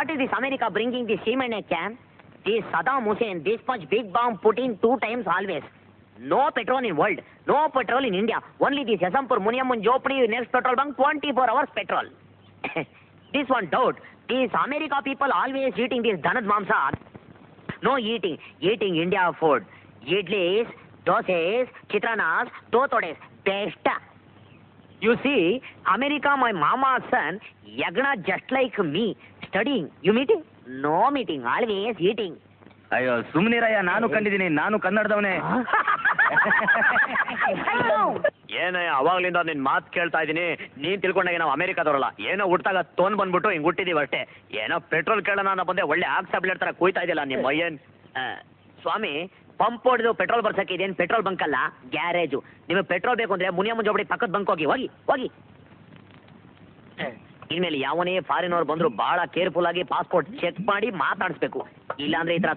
What is this America bringing this cement can? This Saddam Hussein, this much big bomb put in 2 times always. No petrol in world, no petrol in India. Only this Yasampur Muniammun Jopadi next petrol bunk 24 hours petrol. This one doubt. These America people always eating this Dhanad Mamsa. No eating India food. Idlis, dosas, chitranas, totodes. Best. You see, America, my mama's son, Yagna just like me, studying. You meeting? No meeting, always eating. ಅಯ್ಯೋ ಸುಮ್ನಿರಯ್ಯ, ನಾನು ಕಂಡಿದ್ದೀನಿ, ನಾನು ಕನ್ನಡದವನೇ. ಏನಯ್ಯ ಅವಾಗ್ಲಿಂದ ನಿನ್ ಮಾತು ಕೇಳ್ತಾ ಇದೀನಿ, ನೀನ್ ತಿಳ್ಕೊಂಡಾಗ ನಾವು ಅಮೆರಿಕಾದವರಲ್ಲ, ಏನೋ ಹುಟ್ಟಾಗ ತೊಂದ್ ಬಂದ್ಬಿಟ್ಟು ಹಿಂಗ್ ಹುಟ್ಟಿದೀವಿ ಅಷ್ಟೇ. ಏನೋ ಪೆಟ್ರೋಲ್ ಕೇಳೋಣ ಅನ್ನೋ ಬಂದೆ, ಒಳ್ಳೆ ಆಕ್ಸಾಬ್ಲೇಟ್ ತರ ಕೂಯ್ತಾ ಇದೆಯಲ್ಲ ನಿಮ್ಮ ಅಯ್ಯನ್. ಸ್ವಾಮಿ, ಪಂಪ್ ಹೊಡೆದು ಪೆಟ್ರೋಲ್ ಬರ್ಸಕ್ಕೆ ಇದೇನು ಪೆಟ್ರೋಲ್ ಬಂಕ್ ಅಲ್ಲ, ಗ್ಯಾರೇಜು. ನಿಮಗೆ ಪೆಟ್ರೋಲ್ ಬೇಕು ಅಂದ್ರೆ ಮುನಿಯಮ್ಮ ಜೋಬಡಿ ಪಕ್ಕದ ಬಂಕ್ ಹೋಗಿ. ಇನ್ಮೇಲೆ ಯಾವನೇ ಫಾರಿನ್ ಅವ್ರು ಬಂದ್ರು ಬಹಳ ಕೇರ್ಫುಲ್ ಆಗಿ ಪಾಸ್ಪೋರ್ಟ್ ಚೆಕ್ ಮಾಡಿ ಮಾತಾಡಿಸ್ಬೇಕು. ಇಲ್ಲಾಂದ್ರೆ ಈ ತರ